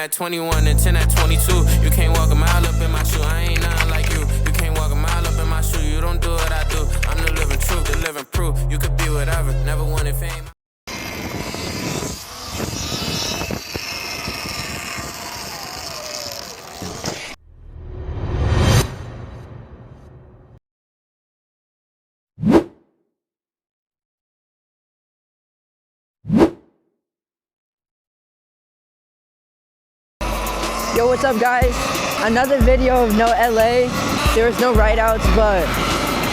at 21 and 10 at 22. You can't walk a mile up in my shoe, I ain't nothing like you. You can't walk a mile up in my shoe, you don't do what I do. I'm the living truth, the living proof. You could be whatever, never wanted fame. Yo, what's up guys? Another video of no LA. There was no write-outs, but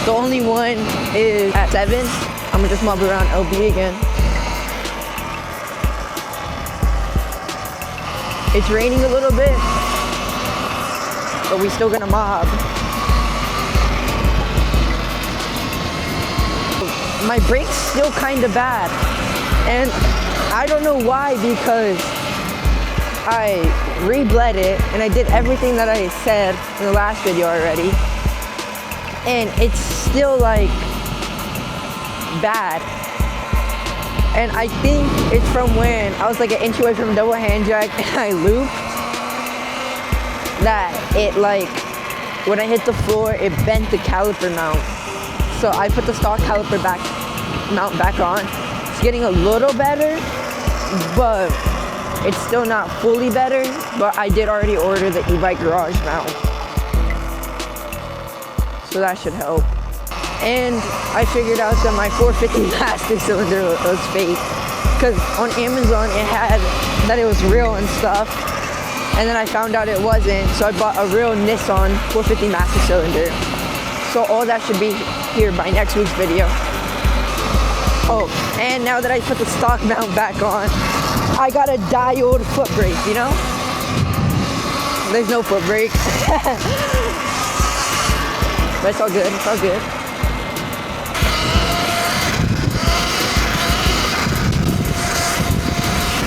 the only one is at 7. I'm gonna just mob around LB again. It's raining a little bit, but we still gonna mob. My brake's still kinda bad, and I don't know why, because I re-bled it and I did everything that I said in the last video already, and it's still like bad. And I think it's from when I was like an inch away from double hand jack and I looped, that it like, when I hit the floor, it bent the caliper mount. So I put the stock caliper mount back on. It's getting a little better, but it's still not fully better. But I did already order the e-bike garage mount, so that should help. And I figured out that my 450 master cylinder was fake, because on Amazon it had that it was real and stuff, and then I found out it wasn't, so I bought a real Nissan 450 master cylinder. So all that should be here by next week's video. Oh, and now that I put the stock mount back on, I got a diode foot brake, you know? There's no foot brake. But it's all good, it's all good.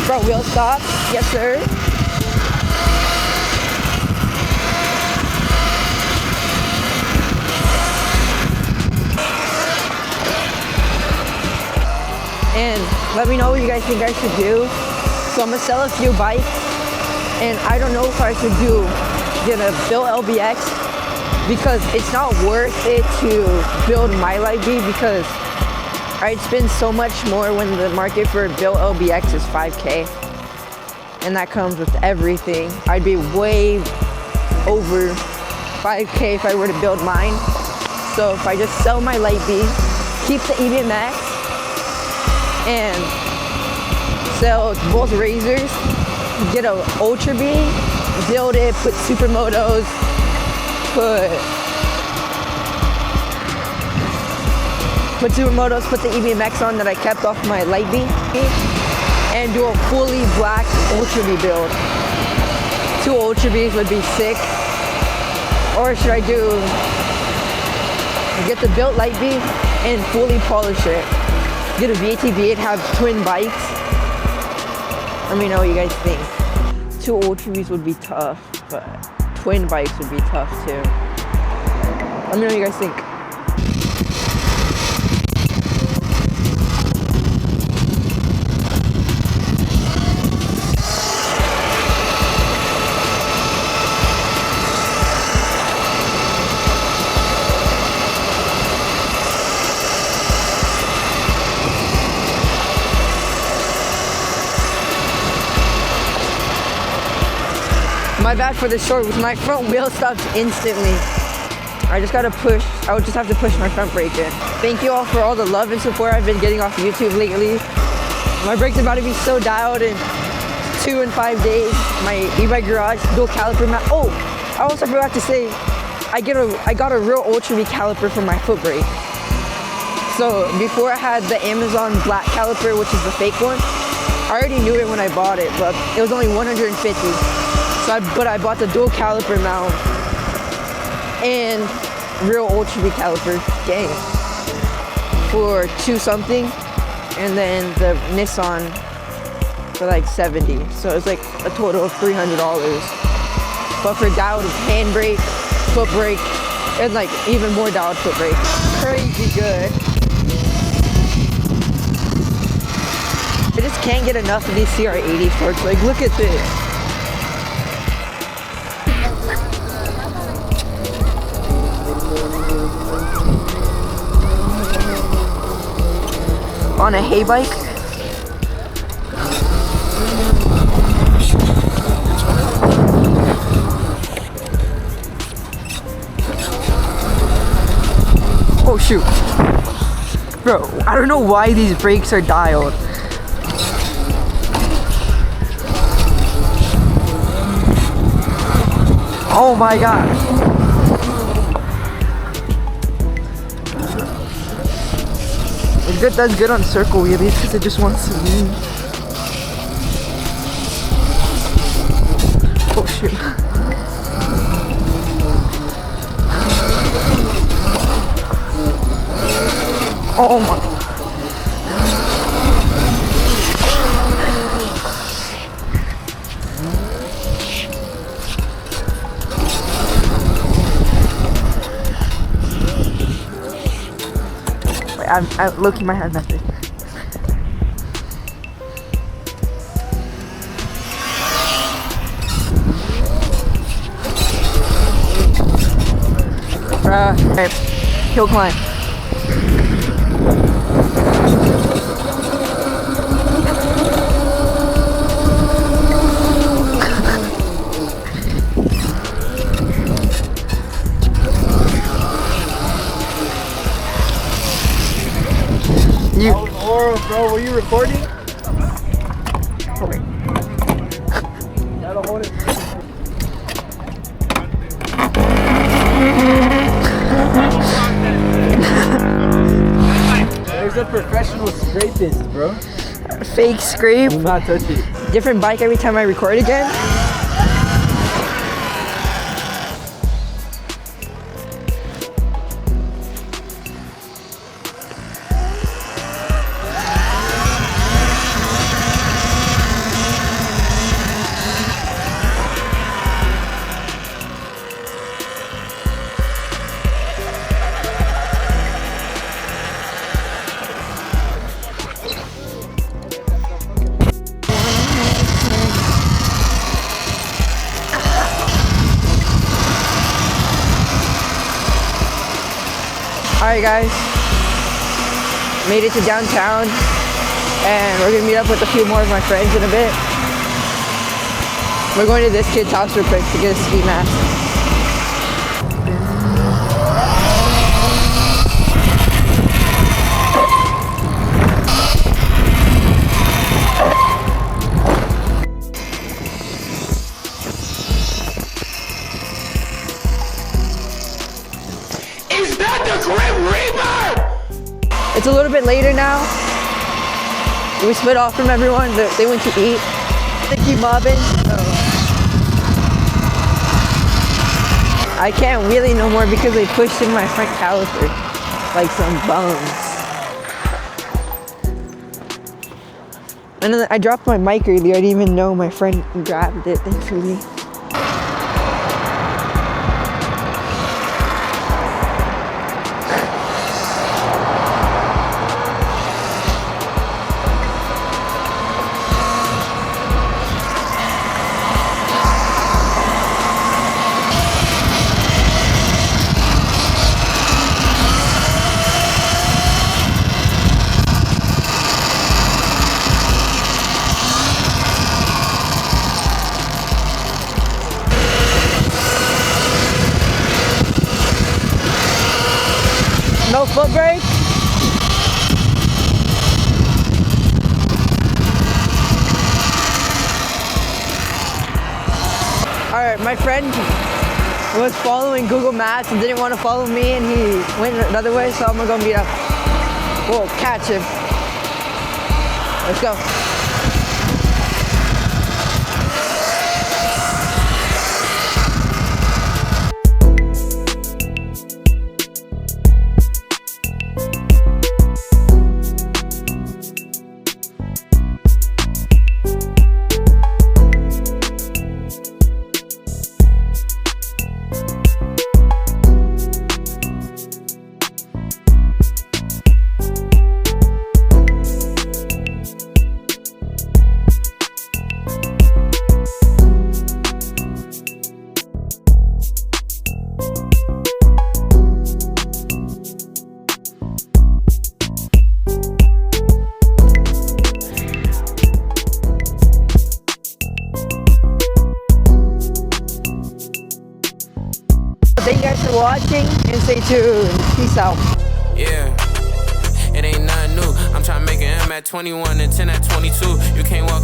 Front wheel stop, yes sir. And let me know what you guys think I should do. So I'm gonna sell a few bikes, and I don't know if I should get a built LBX, because it's not worth it to build my Light B, because I'd spend so much more when the market for a built LBX is 5K, and that comes with everything. I'd be way over 5K if I were to build mine. So if I just sell my Light B, keep the EBMX, and sell both razors, get a Ultra B, build it, put supermotos, put supermotos, put the EBMX on that I kept off my Light B, and do a fully black Ultra B build. 2 Ultra Bs would be sick. Or should I get the built Light B and fully polish it? Get a VATV and have twin bikes. Let me know what you guys think. 2 Ultra Bs would be tough, but twin bikes would be tough too. Let me know what you guys think. My bad for the short, my front wheel stops instantly. I just gotta push, I would just have to push my front brake in. Thank you all for all the love and support I've been getting off YouTube lately. My brake's about to be so dialed in 2 and 5 days. My e-bike garage, dual caliper mount. Oh, I also forgot to say, I got a real Ultra V caliper for my foot brake. So before I had the Amazon black caliper, which is the fake one, I already knew it when I bought it, but it was only 150. But I bought the dual caliper mount and real Ultra V caliper, dang, for 2 something, and then the Nissan for like 70. So it's like a total of $300. But for dialed handbrake, foot brake, and like even more dialed foot brake, crazy good. I just can't get enough of these CR80 forks. Like, look at this. on a hay bike. Oh shoot. Bro, I don't know why these brakes are dialed. Oh my god. It does good on circle wheelies because it just wants to lean. Oh shoot. Oh my. I'm looking my hand method. Alright, hill climb. That was horrible, bro. Were you recording? Oh, wait. That'll hold it. There's a professional scrapist, bro. Fake scrape. Do not touch it. Different bike every time I record again. Alright guys, made it to downtown and we're gonna meet up with a few more of my friends in a bit. We're going to this kid's house real quick to get a ski mask. It's a little bit later now. We split off from everyone. They went to eat. They keep mobbing. So I can't wheelie no more because they pushed in my front caliper like some bums. And then I dropped my mic earlier. I didn't even know my friend grabbed it, thankfully. No foot brake? Alright, my friend was following Google Maps and didn't want to follow me and he went another way, so I'm gonna go meet up. We'll catch him. Let's go. Thank you guys for watching and stay tuned. Peace out. Yeah, it ain't nothing new. I'm trying to make an M at 21 and 10 at 22. You can't walk